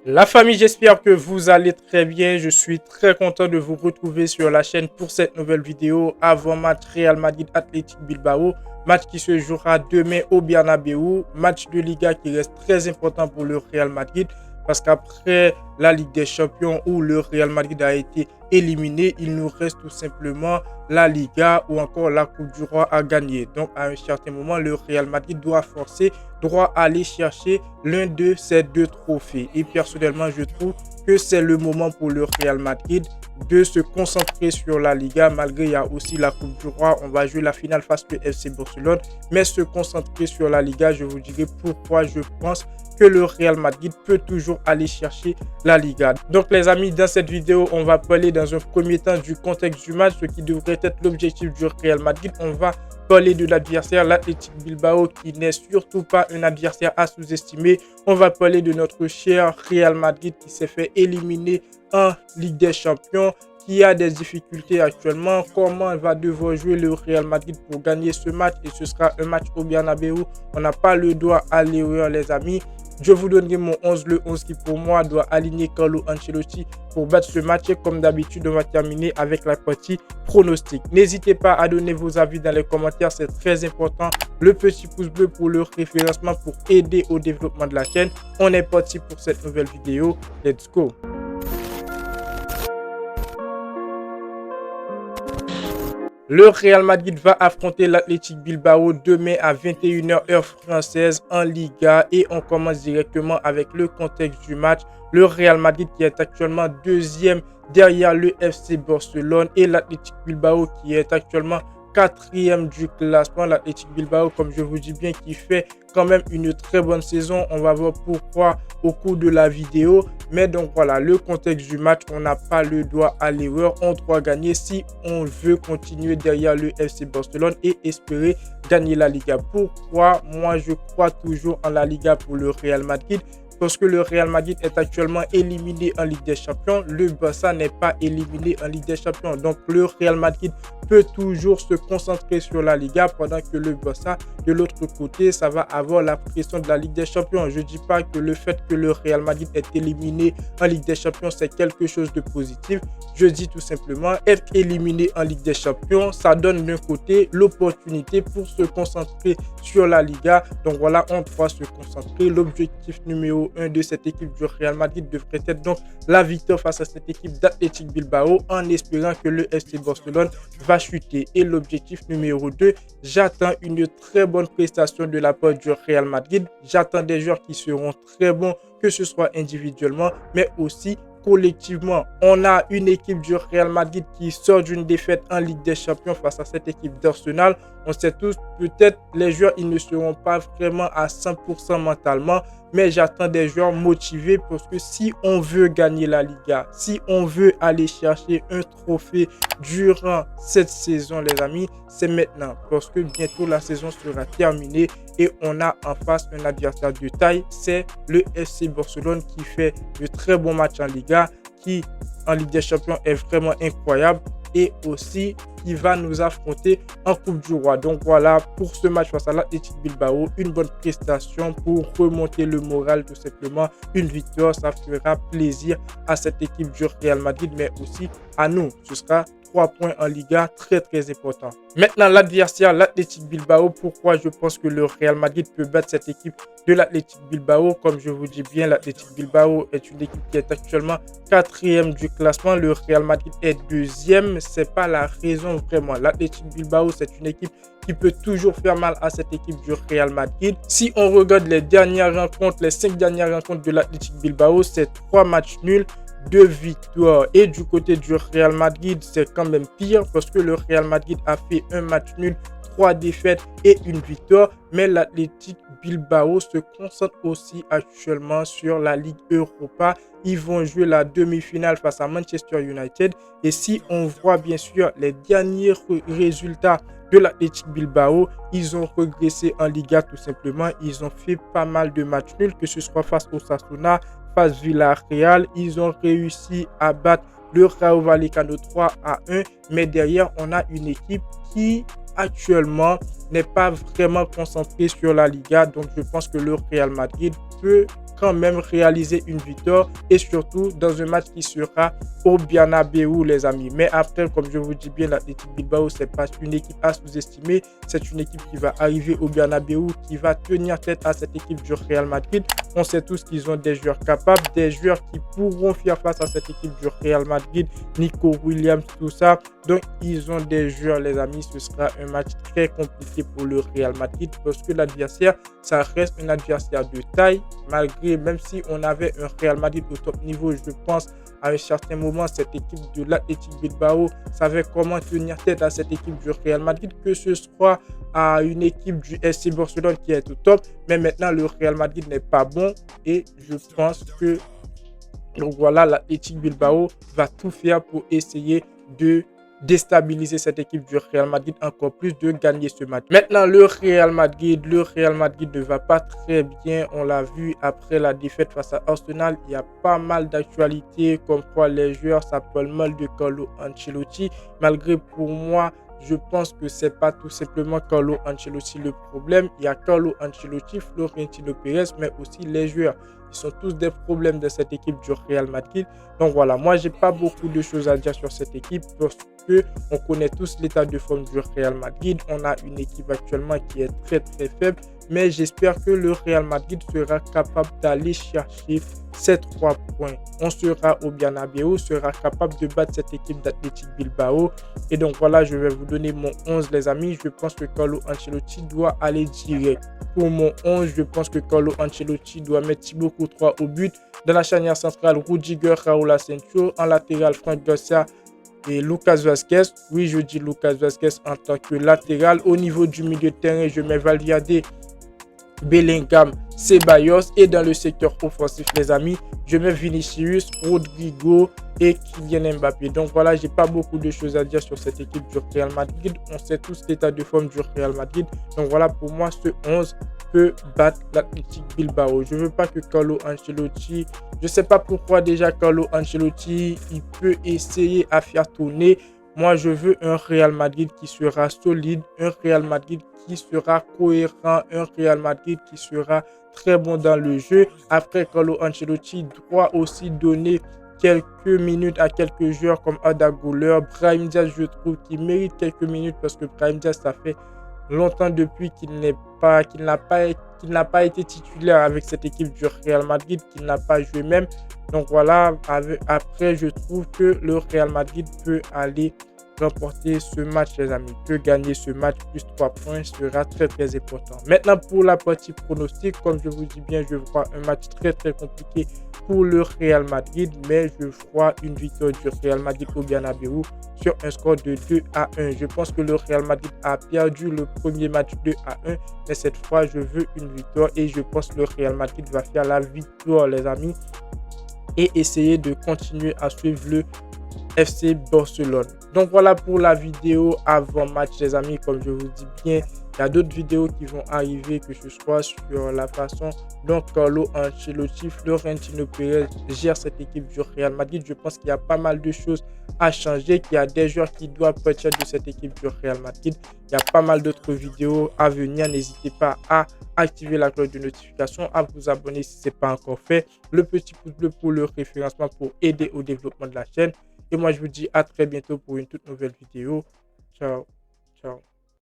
La famille, j'espère que vous allez très bien. Je suis très content de vous retrouver sur la chaîne pour cette nouvelle vidéo avant match Real Madrid Athletic Bilbao. Match qui se jouera demain au Bernabeu. Match de Liga qui reste très important pour le Real Madrid parce qu'après la Ligue des Champions où le Real Madrid a été éliminé, il nous reste tout simplement la Liga ou encore la Coupe du Roi à gagner. Donc à un certain moment, le Real Madrid doit aller chercher l'un de ces deux trophées. Et personnellement, je trouve que c'est le moment pour le Real Madrid de se concentrer sur la Liga, malgré il y a aussi la Coupe du Roi. On va jouer la finale face au FC Barcelone, mais se concentrer sur la Liga, je vous dirai pourquoi je pense que le Real Madrid peut toujours aller chercher la Liga. Donc les amis, dans cette vidéo, on va parler dans un premier temps du contexte du match, ce qui devrait être l'objectif du Real Madrid. On va parler de l'adversaire, l'Athletic Bilbao, qui n'est surtout pas un adversaire à sous-estimer. On va parler de notre cher Real Madrid qui s'est fait éliminer en Ligue des Champions, qui a des difficultés actuellement. Comment va devoir jouer le Real Madrid pour gagner ce match? Et ce sera un match au Bernabeu. On n'a pas le droit à l'erreur, les amis. Je vous donnerai mon 11, le 11 qui pour moi doit aligner Carlo Ancelotti pour battre ce match. Et comme d'habitude, on va terminer avec la partie pronostic. N'hésitez pas à donner vos avis dans les commentaires, c'est très important. Le petit pouce bleu pour le référencement pour aider au développement de la chaîne. On est parti pour cette nouvelle vidéo. Let's go! Le Real Madrid va affronter l'Athletic Bilbao demain à 21h heure française en Liga et on commence directement avec le contexte du match. Le Real Madrid qui est actuellement deuxième derrière le FC Barcelone et l'Athletic Bilbao qui est actuellement quatrième du classement. L'Athletic Bilbao, comme je vous dis bien, qui fait quand même une très bonne saison. On va voir pourquoi au cours de la vidéo. Mais donc voilà, le contexte du match, on n'a pas le droit à l'erreur. On doit gagner si on veut continuer derrière le FC Barcelone et espérer gagner la Liga. Pourquoi? Moi, je crois toujours en la Liga pour le Real Madrid. Parce que le Real Madrid est actuellement éliminé en Ligue des Champions. Le Barça n'est pas éliminé en Ligue des Champions. Donc, le Real Madrid peut toujours se concentrer sur la Liga pendant que le Barça, de l'autre côté, ça va avoir la pression de la Ligue des Champions. Je ne dis pas que le fait que le Real Madrid est éliminé en Ligue des Champions, c'est quelque chose de positif. Je dis tout simplement, être éliminé en Ligue des Champions, ça donne d'un côté l'opportunité pour se concentrer sur la Liga. Donc voilà, on doit se concentrer. L'objectif numéro 1 de cette équipe du Real Madrid devrait être donc la victoire face à cette équipe d'Athletic Bilbao en espérant que le FC Barcelone va chuter. Et l'objectif numéro 2, j'attends une très bonne prestation de la part du Real Madrid. J'attends des joueurs qui seront très bons, que ce soit individuellement, mais aussi collectivement. On a une équipe du Real Madrid qui sort d'une défaite en Ligue des Champions face à cette équipe d'Arsenal. On sait tous, peut-être les joueurs, ils ne seront pas vraiment à 100% mentalement, mais j'attends des joueurs motivés parce que si on veut gagner la Liga, si on veut aller chercher un trophée durant cette saison, les amis, c'est maintenant parce que bientôt la saison sera terminée et on a en face un adversaire de taille, c'est le FC Barcelone qui fait de très bons matchs en Liga, qui en Ligue des Champions est vraiment incroyable et aussi qui va nous affronter en Coupe du Roi. Donc voilà, pour ce match face à l'Athletic Bilbao, une bonne prestation pour remonter le moral tout simplement. Une victoire, ça fera plaisir à cette équipe du Real Madrid, mais aussi à nous. Ce sera 3 points en Liga, très important. Maintenant, l'adversaire, l'Athletic Bilbao. Pourquoi je pense que le Real Madrid peut battre cette équipe de l'Athletic Bilbao? Comme je vous dis bien, l'Athletic Bilbao est une équipe qui est actuellement quatrième du classement. Le Real Madrid est deuxième. C'est pas la raison vraiment. L'Athletic Bilbao, c'est une équipe qui peut toujours faire mal à cette équipe du Real Madrid. Si on regarde les dernières rencontres, les 5 dernières rencontres de l'Athletic Bilbao, c'est 3 matchs nuls, 2 victoires. Et du côté du Real Madrid, c'est quand même pire parce que le Real Madrid a fait un match nul, 3 défaites et une victoire. Mais l'Athletic Bilbao se concentre aussi actuellement sur la Ligue Europa. Ils vont jouer la demi-finale face à Manchester United. Et si on voit bien sûr les derniers résultats de l'Athletic Bilbao, ils ont régressé en Liga tout simplement. Ils ont fait pas mal de matchs nuls, que ce soit face au Osasuna, face Villarreal. Ils ont réussi à battre le Rayo Vallecano 3-1. Mais derrière, on a une équipe qui actuellement n'est pas vraiment concentrée sur la Liga. Donc je pense que le Real Madrid peut quand même réaliser une victoire et surtout dans un match qui sera au Bernabéu, les amis. Mais après, comme je vous dis bien, l'Athletic Bilbao, c'est pas une équipe à sous-estimer. C'est une équipe qui va arriver au Bernabéu, qui va tenir tête à cette équipe du Real Madrid. On sait tous qu'ils ont des joueurs capables, des joueurs qui pourront faire face à cette équipe du Real Madrid, Nico Williams, tout ça. Donc, ils ont des joueurs, les amis. Ce sera un match très compliqué pour le Real Madrid parce que l'adversaire, ça reste un adversaire de taille, malgré, même si on avait un Real Madrid au top niveau, je pense, à un certain moment, cette équipe de l'Athletic Bilbao savait comment tenir tête à cette équipe du Real Madrid, que ce soit à une équipe du FC Barcelone qui est au top. Mais maintenant, le Real Madrid n'est pas bon et je pense que donc voilà, l'Athletic Bilbao va tout faire pour essayer de déstabiliser cette équipe du Real Madrid encore plus, de gagner ce match. Maintenant, le Real Madrid ne va pas très bien. On l'a vu après la défaite face à Arsenal. Il y a pas mal d'actualités comme quoi les joueurs s'appellent mal de Carlo Ancelotti. Malgré, pour moi, je pense que c'est pas tout simplement Carlo Ancelotti le problème. Il y a Carlo Ancelotti, Florentino Pérez, mais aussi les joueurs. Ils sont tous des problèmes de cette équipe du Real Madrid. Donc voilà, moi j'ai pas beaucoup de choses à dire sur cette équipe parce que on connaît tous l'état de forme du Real Madrid. On a une équipe actuellement qui est très très faible, mais j'espère que le Real Madrid sera capable d'aller chercher ces 3 points. On sera au Bernabéu, sera capable de battre cette équipe d'Athletic Bilbao. Et donc voilà, je vais vous donner mon 11, les amis. Je pense que Carlo Ancelotti doit aller direct. Pour mon 11, je pense que Carlo Ancelotti doit mettre Thibaut Courtois au but. Dans la charnière centrale, Rudiger, Raúl Asensio. En latéral, Franck Garcia et Lucas Vazquez. Oui, je dis Lucas Vazquez en tant que latéral. Au niveau du milieu de terrain, je mets Valverde, Bellingham, Ceballos. Et dans le secteur offensif, les amis, je mets Vinicius, Rodrigo et Kylian Mbappé. Donc voilà, j'ai pas beaucoup de choses à dire sur cette équipe du Real Madrid. On sait tous l'état de forme du Real Madrid. Donc voilà, pour moi, ce 11 peut battre l'Athletic Bilbao. Je veux pas que Carlo Ancelotti, je sais pas pourquoi déjà Carlo Ancelotti, il peut essayer à faire tourner. Moi, je veux un Real Madrid qui sera solide, un Real Madrid qui sera cohérent, un Real Madrid qui sera très bon dans le jeu. Après, Carlo Ancelotti doit aussi donner quelques minutes à quelques joueurs comme Arda Güler, Brahim Diaz, je trouve qu'il mérite quelques minutes parce que Brahim Diaz, ça fait longtemps depuis qu'il n'a pas été titulaire avec cette équipe du Real Madrid, qu'il n'a pas joué même. Donc voilà, après, je trouve que le Real Madrid peut aller remporter ce match, les amis, peut gagner ce match, plus 3 points sera très très important. Maintenant, pour la partie pronostic, comme je vous dis bien, je vois un match très très compliqué pour le Real Madrid, mais je vois une victoire du Real Madrid au Bernabéu sur un score de 2-1. Je pense que le Real Madrid a perdu le premier match 2-1, mais cette fois, je veux une victoire et je pense que le Real Madrid va faire la victoire, les amis, et essayer de continuer à suivre le FC Barcelone. Donc voilà pour la vidéo avant match, les amis. Comme je vous dis bien, il y a d'autres vidéos qui vont arriver, que ce soit sur la façon dont Carlo Ancelotti, Florentino Pérez gère cette équipe du Real Madrid. Je pense qu'il y a pas mal de choses à changer, qu'il y a des joueurs qui doivent partir de cette équipe du Real Madrid. Il y a pas mal d'autres vidéos à venir. N'hésitez pas à activer la cloche de notification, à vous abonner si ce n'est pas encore fait, le petit pouce bleu pour le référencement pour aider au développement de la chaîne. Et moi, je vous dis à très bientôt pour une toute nouvelle vidéo. Ciao, ciao.